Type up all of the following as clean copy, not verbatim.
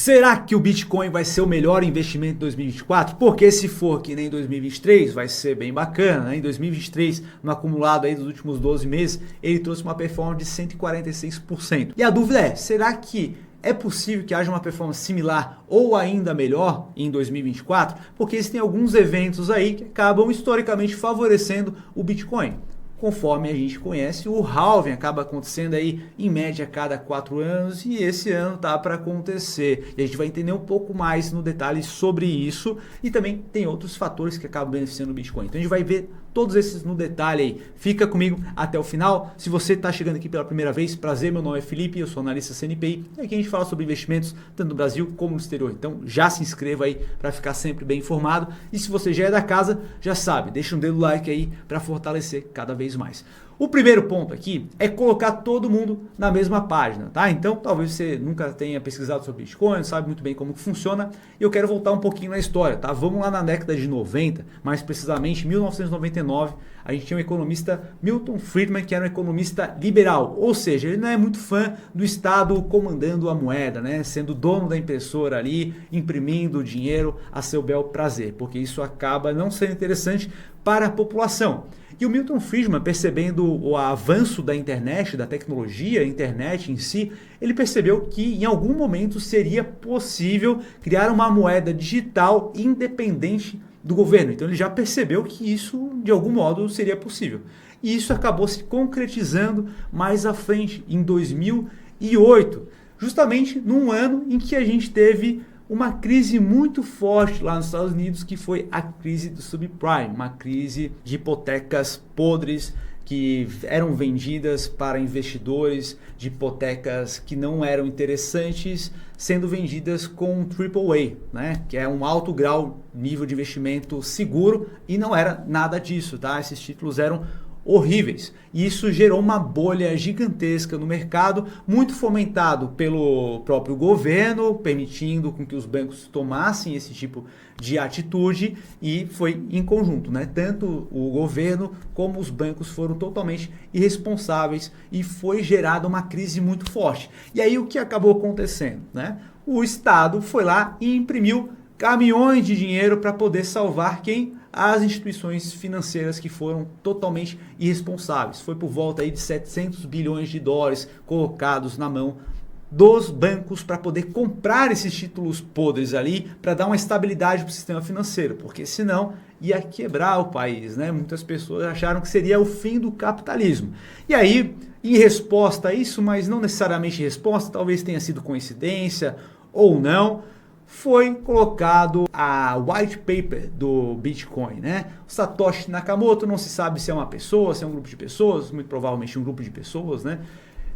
Será que o Bitcoin vai ser o melhor investimento em 2024? Porque se for que nem 2023, vai ser bem bacana, né? Em 2023, no acumulado aí dos últimos 12 meses, ele trouxe uma performance de 146%. E a dúvida é, será que é possível que haja uma performance similar ou ainda melhor em 2024? Porque existem alguns eventos aí que acabam historicamente favorecendo o Bitcoin. Conforme a gente conhece, o halving acaba acontecendo aí em média a cada 4 anos e esse ano tá para acontecer. E a gente vai entender um pouco mais no detalhe sobre isso e também tem outros fatores que acabam beneficiando o Bitcoin. Então a gente vai ver todos esses no detalhe aí. Fica comigo até o final. Se você está chegando aqui pela primeira vez, prazer, meu nome é Felipe, eu sou analista CNPI e aqui a gente fala sobre investimentos tanto no Brasil como no exterior. Então já se inscreva aí para ficar sempre bem informado e se você já é da casa, já sabe, deixa um dedo like aí para fortalecer cada vez mais. O primeiro ponto aqui é colocar todo mundo na mesma página, tá? Então, talvez você nunca tenha pesquisado sobre Bitcoin, não sabe muito bem como que funciona, e eu quero voltar um pouquinho na história, tá? Vamos lá na década de 90, mais precisamente 1999, a gente tinha um economista, Milton Friedman, que era um economista liberal, ou seja, ele não é muito fã do Estado comandando a moeda, né? Sendo dono da impressora ali, imprimindo dinheiro a seu bel prazer, porque isso acaba não sendo interessante para a população. E o Milton Friedman, percebendo o avanço da internet, da tecnologia, a internet em si, ele percebeu que em algum momento seria possível criar uma moeda digital independente do governo. Então ele já percebeu que isso de algum modo seria possível. E isso acabou se concretizando mais à frente, em 2008, justamente num ano em que a gente teve uma crise muito forte lá nos Estados Unidos, que foi a crise do subprime, uma crise de hipotecas podres que eram vendidas para investidores, de hipotecas que não eram interessantes, sendo vendidas com AAA, né? Que é um alto grau, nível de investimento seguro, e não era nada disso, tá? Esses títulos eram horríveis. E isso gerou uma bolha gigantesca no mercado, muito fomentado pelo próprio governo, permitindo com que os bancos tomassem esse tipo de atitude e foi em conjunto, né? Tanto o governo como os bancos foram totalmente irresponsáveis e foi gerada uma crise muito forte. E aí o que acabou acontecendo, né? O Estado foi lá e imprimiu caminhões de dinheiro para poder salvar quem? As instituições financeiras que foram totalmente irresponsáveis. Foi por volta aí de 700 bilhões de dólares colocados na mão dos bancos para poder comprar esses títulos podres ali, para dar uma estabilidade para o sistema financeiro, porque senão ia quebrar o país, né? Muitas pessoas acharam que seria o fim do capitalismo. E aí, em resposta a isso, mas não necessariamente em resposta, talvez tenha sido coincidência ou não, foi colocado a white paper do Bitcoin, né? O Satoshi Nakamoto, não se sabe se é uma pessoa, se é um grupo de pessoas, muito provavelmente um grupo de pessoas, né?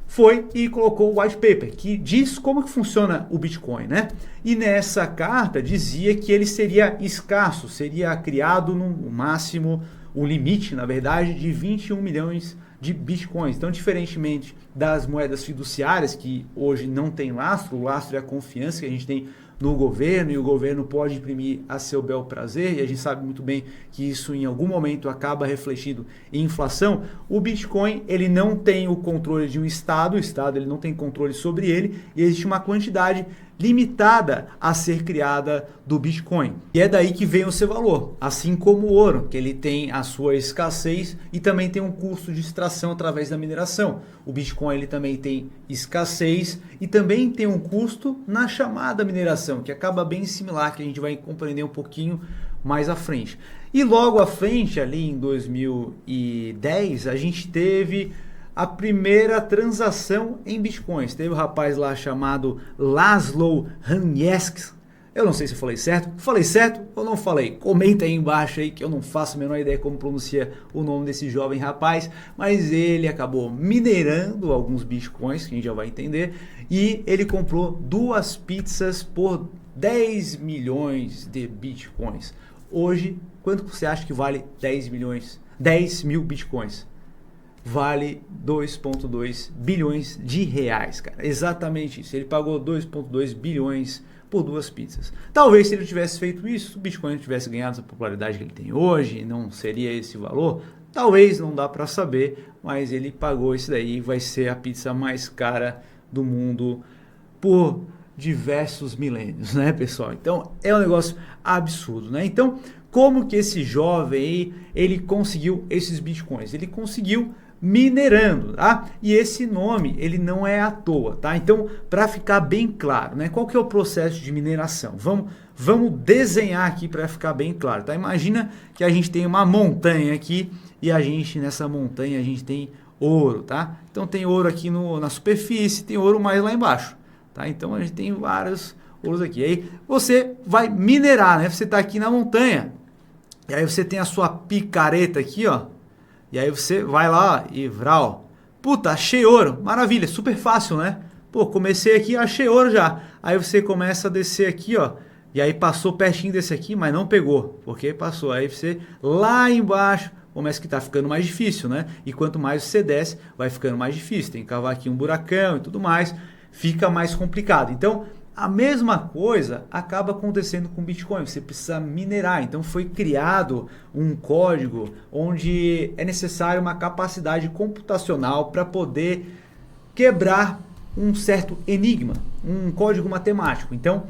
Foi e colocou o white paper, que diz como que funciona o Bitcoin, né? E nessa carta dizia que ele seria escasso, seria criado no máximo, o limite, na verdade, de 21 milhões de Bitcoins. Então, diferentemente das moedas fiduciárias, que hoje não tem lastro, o lastro é a confiança que a gente tem no governo e o governo pode imprimir a seu bel prazer e a gente sabe muito bem que isso em algum momento acaba refletindo em inflação. O Bitcoin ele não tem o controle de um Estado, o Estado ele não tem controle sobre ele e existe uma quantidade limitada a ser criada do Bitcoin. E é daí que vem o seu valor, assim como o ouro, que ele tem a sua escassez e também tem um custo de extração através da mineração. O Bitcoin ele também tem escassez e também tem um custo na chamada mineração, que acaba bem similar, que a gente vai compreender um pouquinho mais à frente. E logo à frente, ali em 2010, a gente teve a primeira transação em bitcoins. Teve um rapaz lá chamado Laszlo Haniesk. Eu não sei se eu falei certo. Falei certo ou não falei? Comenta aí embaixo aí que eu não faço a menor ideia como pronuncia o nome desse jovem rapaz. Mas ele acabou minerando alguns bitcoins, que a gente já vai entender. E ele comprou 2 pizzas por 10 milhões de bitcoins. Hoje, quanto você acha que vale 10 mil bitcoins? Vale 2,2 bilhões de reais, cara. Exatamente isso. Ele pagou 2,2 bilhões por 2 pizzas. Talvez se ele tivesse feito isso, o Bitcoin não tivesse ganhado essa popularidade que ele tem hoje, não seria esse valor. Talvez, não dá para saber, mas ele pagou isso daí, vai ser a pizza mais cara do mundo por diversos milênios, né, pessoal? Então é um negócio absurdo, né? Então, como que esse jovem aí, ele conseguiu esses bitcoins? Ele conseguiu minerando, tá? E esse nome, ele não é à toa, tá? Então, para ficar bem claro, né? Qual que é o processo de mineração? Vamos desenhar aqui para ficar bem claro, tá? Imagina que a gente tem uma montanha aqui e nessa montanha, a gente tem ouro, tá? Então, tem ouro aqui na superfície, tem ouro mais lá embaixo, tá? Então, a gente tem vários ouros aqui. Aí, você vai minerar, né? Você tá aqui na montanha e aí você tem a sua picareta aqui, ó. E aí você vai lá e vral. Puta, achei ouro. Maravilha, super fácil, né? Pô, comecei aqui, achei ouro já. Aí você começa a descer aqui, ó. E aí passou pertinho desse aqui, mas não pegou. Porque passou. Aí você lá embaixo começa que tá ficando mais difícil, né? E quanto mais você desce, vai ficando mais difícil. Tem que cavar aqui um buracão e tudo mais. Fica mais complicado. Então, a mesma coisa acaba acontecendo com Bitcoin, você precisa minerar, então foi criado um código onde é necessário uma capacidade computacional para poder quebrar um certo enigma, um código matemático. Então,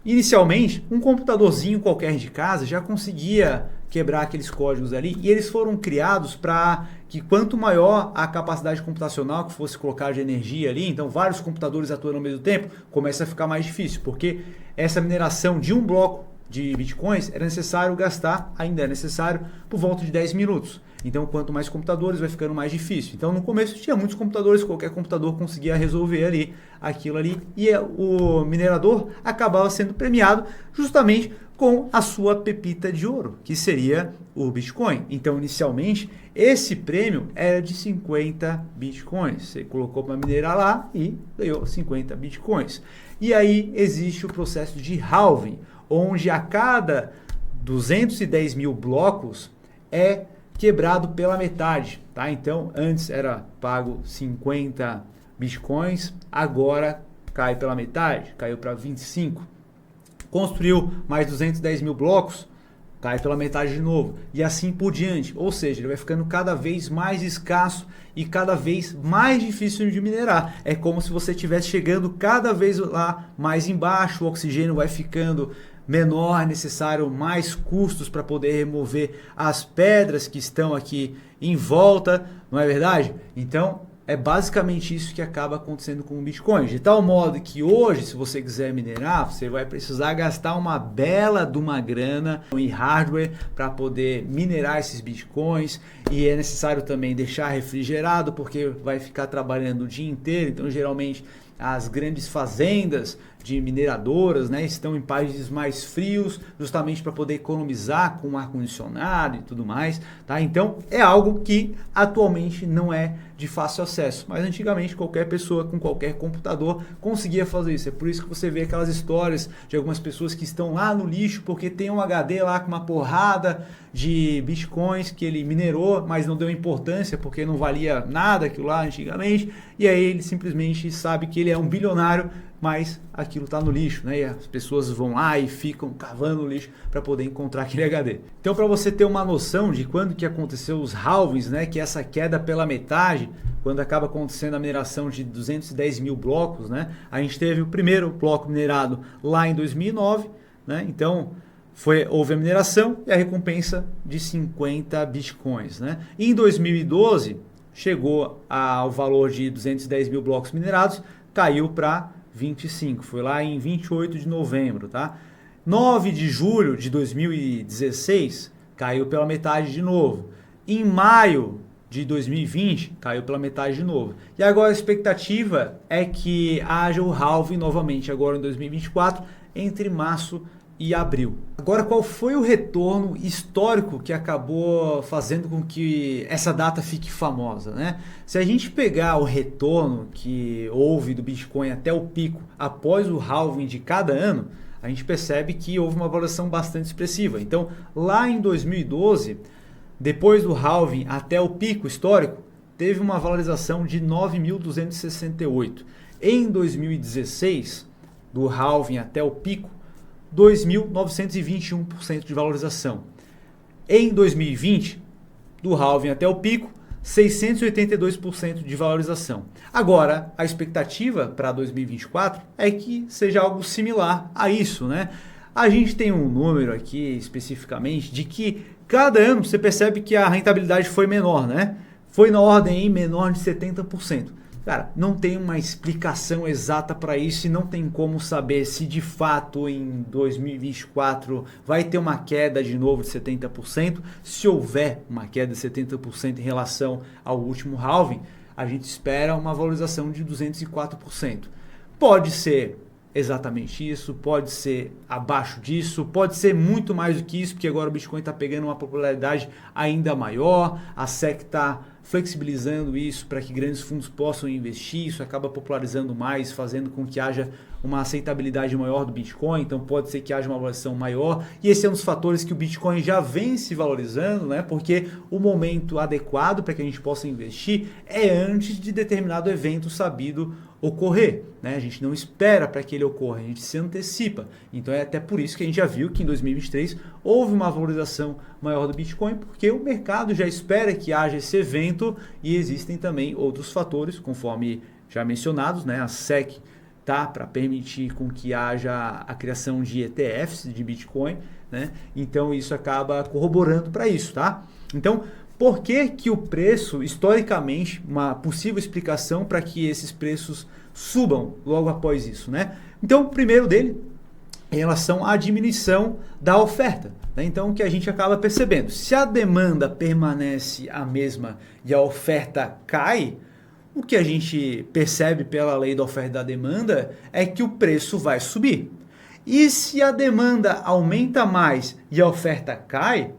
inicialmente, um computadorzinho qualquer de casa já conseguia quebrar aqueles códigos ali e eles foram criados para que quanto maior a capacidade computacional que fosse colocar de energia ali, então vários computadores atuando ao mesmo tempo, começa a ficar mais difícil, porque essa mineração de um bloco de bitcoins ainda é necessário por volta de 10 minutos. Então, quanto mais computadores, vai ficando mais difícil. Então, no começo tinha muitos computadores, qualquer computador conseguia resolver ali aquilo ali, e o minerador acabava sendo premiado justamente com a sua pepita de ouro, que seria o Bitcoin. Então, inicialmente, esse prêmio era de 50 Bitcoins. Você colocou para minerar lá e ganhou 50 Bitcoins. E aí existe o processo de halving, onde a cada 210 mil blocos é quebrado pela metade, tá? Então, antes era pago 50 bitcoins, agora cai pela metade, caiu para 25. Construiu mais 210 mil blocos, cai pela metade de novo, e assim por diante. Ou seja, ele vai ficando cada vez mais escasso e cada vez mais difícil de minerar. É como se você estivesse chegando cada vez lá mais embaixo, o oxigênio vai ficando menor, é necessário mais custos para poder remover as pedras que estão aqui em volta, não é verdade? Então, é basicamente isso que acaba acontecendo com o Bitcoin, de tal modo que hoje, se você quiser minerar, você vai precisar gastar uma bela de uma grana em hardware para poder minerar esses Bitcoins, e é necessário também deixar refrigerado, porque vai ficar trabalhando o dia inteiro, então geralmente as grandes fazendas de mineradoras, né, estão em países mais frios, justamente para poder economizar com ar-condicionado e tudo mais, tá? Então é algo que atualmente não é de fácil acesso, mas antigamente qualquer pessoa com qualquer computador conseguia fazer isso. É por isso que você vê aquelas histórias de algumas pessoas que estão lá no lixo porque tem um HD lá com uma porrada de bitcoins que ele minerou, mas não deu importância porque não valia nada aquilo lá antigamente, e aí ele simplesmente sabe que ele é um bilionário, mas aquilo está no lixo, né? E as pessoas vão lá e ficam cavando o lixo para poder encontrar aquele HD. Então, para você ter uma noção de quando que aconteceu os halvings, né? Que é essa queda pela metade, quando acaba acontecendo a mineração de 210 mil blocos, né? A gente teve o primeiro bloco minerado lá em 2009, né? Então, houve a mineração e a recompensa de 50 bitcoins, né? E em 2012, chegou ao valor de 210 mil blocos minerados, caiu para 25, foi lá em 28 de novembro, tá? 9 de julho de 2016, caiu pela metade de novo. Em maio de 2020, caiu pela metade de novo. E agora a expectativa é que haja o halving novamente, agora em 2024, entre março e abril. Agora, qual foi o retorno histórico que acabou fazendo com que essa data fique famosa, né? Se a gente pegar o retorno que houve do Bitcoin até o pico após o halving de cada ano, a gente percebe que houve uma variação bastante expressiva. Então, lá em 2012, depois do halving até o pico histórico, teve uma valorização de 9.268. Em 2016, do halving até o pico, 2.921% de valorização. Em 2020, do halving até o pico, 682% de valorização. Agora, a expectativa para 2024 é que seja algo similar a isso, né? A gente tem um número aqui especificamente de que cada ano você percebe que a rentabilidade foi menor, né? Foi na ordem menor de 70%. Cara, não tem uma explicação exata para isso e não tem como saber se de fato em 2024 vai ter uma queda de novo de 70%. Se houver uma queda de 70% em relação ao último halving, a gente espera uma valorização de 204%. Pode ser exatamente isso, pode ser abaixo disso, pode ser muito mais do que isso, porque agora o Bitcoin está pegando uma popularidade ainda maior, a SEC está flexibilizando isso para que grandes fundos possam investir, isso acaba popularizando mais, fazendo com que haja uma aceitabilidade maior do Bitcoin, então pode ser que haja uma valorização maior, e esse é um dos fatores que o Bitcoin já vem se valorizando, né? Porque o momento adequado para que a gente possa investir é antes de determinado evento sabido ocorrer, né? A gente não espera para que ele ocorra, a gente se antecipa. Então é até por isso que a gente já viu que em 2023 houve uma valorização maior do Bitcoin, porque o mercado já espera que haja esse evento e existem também outros fatores, conforme já mencionados, né? A SEC tá para permitir com que haja a criação de ETFs de Bitcoin, né? Então isso acaba corroborando para isso, tá? Então, por que que o preço, historicamente, uma possível explicação para que esses preços subam logo após isso, né? Então, o primeiro dele, em relação à diminuição da oferta, né? Então, o que a gente acaba percebendo, se a demanda permanece a mesma e a oferta cai, o que a gente percebe pela lei da oferta e da demanda é que o preço vai subir. E se a demanda aumenta mais e a oferta cai,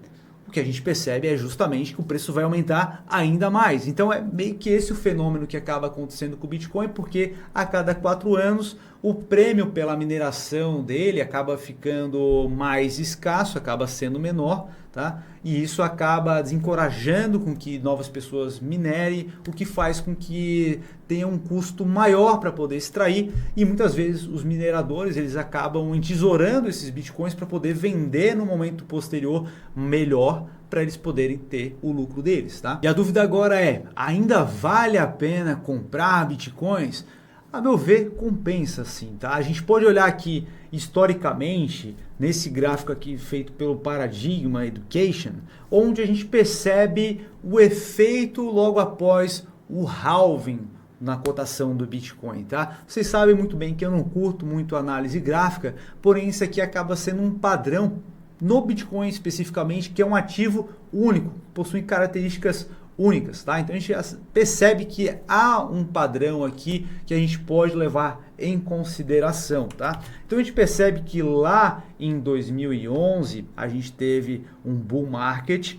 o que a gente percebe é justamente que o preço vai aumentar ainda mais. Então é meio que esse o fenômeno que acaba acontecendo com o Bitcoin, porque a cada 4 anos o prêmio pela mineração dele acaba ficando mais escasso, acaba sendo menor, tá? E isso acaba desencorajando com que novas pessoas minerem, o que faz com que tenha um custo maior para poder extrair, e muitas vezes os mineradores eles acabam entesourando esses bitcoins para poder vender no momento posterior melhor, para eles poderem ter o lucro deles, tá? E a dúvida agora é, ainda vale a pena comprar bitcoins? A meu ver, compensa sim, tá? A gente pode olhar aqui historicamente, nesse gráfico aqui feito pelo Paradigma Education, onde a gente percebe o efeito logo após o halving na cotação do Bitcoin, tá? Vocês sabem muito bem que eu não curto muito análise gráfica, porém isso aqui acaba sendo um padrão no Bitcoin especificamente, que é um ativo único, possui características únicas, tá? Então a gente percebe que há um padrão aqui que a gente pode levar em consideração, tá? Então a gente percebe que lá em 2011 a gente teve um bull market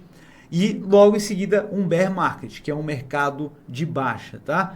e logo em seguida um bear market, que é um mercado de baixa, tá?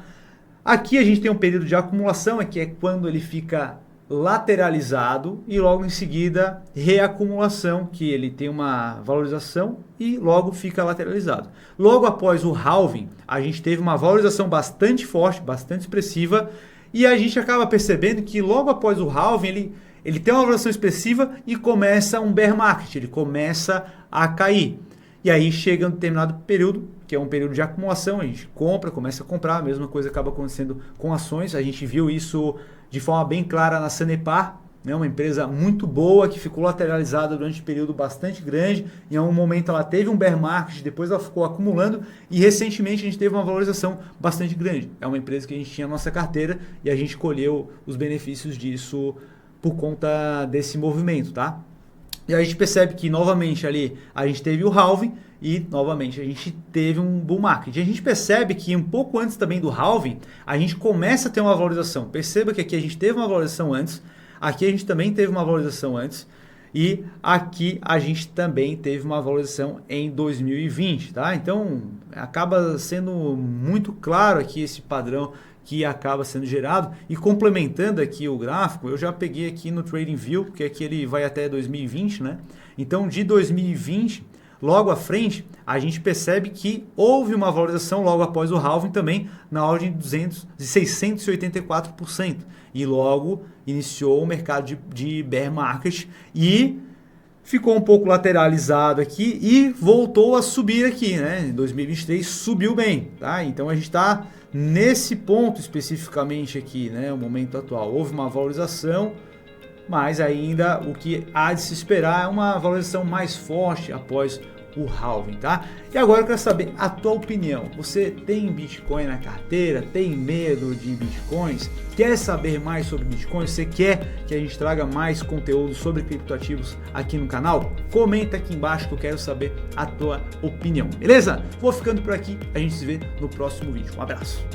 Aqui a gente tem um período de acumulação, que é quando ele fica lateralizado, e logo em seguida reacumulação, que ele tem uma valorização e logo fica lateralizado. Logo após o halving, a gente teve uma valorização bastante forte, bastante expressiva, e a gente acaba percebendo que logo após o halving ele tem uma valorização expressiva e começa um bear market, ele começa a cair. E aí chega um determinado período, que é um período de acumulação, a gente compra, começa a comprar, a mesma coisa acaba acontecendo com ações, a gente viu isso de forma bem clara na Sanepar, né, uma empresa muito boa que ficou lateralizada durante um período bastante grande. Em algum momento ela teve um bear market, depois ela ficou acumulando e recentemente a gente teve uma valorização bastante grande. É uma empresa que a gente tinha na nossa carteira e a gente colheu os benefícios disso por conta desse movimento, tá? E a gente percebe que novamente ali a gente teve o halving e novamente a gente teve um bull market. E a gente percebe que um pouco antes também do halving, a gente começa a ter uma valorização. Perceba que aqui a gente teve uma valorização antes, aqui a gente também teve uma valorização antes e aqui a gente também teve uma valorização em 2020, tá? Então acaba sendo muito claro aqui esse padrão que acaba sendo gerado. E complementando aqui o gráfico, eu já peguei aqui no TradingView, porque aqui ele vai até 2020, né? Então de 2020, logo à frente, a gente percebe que houve uma valorização logo após o halving também na ordem de 684%. E logo iniciou o mercado de bear market e ficou um pouco lateralizado aqui e voltou a subir aqui, né? Em 2023 subiu bem, tá? Então a gente está nesse ponto especificamente aqui, né? O momento atual. Houve uma valorização, mas ainda o que há de se esperar é uma valorização mais forte após o halving, tá? E agora eu quero saber a tua opinião. Você tem Bitcoin na carteira? Tem medo de Bitcoins? Quer saber mais sobre Bitcoins? Você quer que a gente traga mais conteúdo sobre criptoativos aqui no canal? Comenta aqui embaixo que eu quero saber a tua opinião, beleza? Vou ficando por aqui, a gente se vê no próximo vídeo. Um abraço!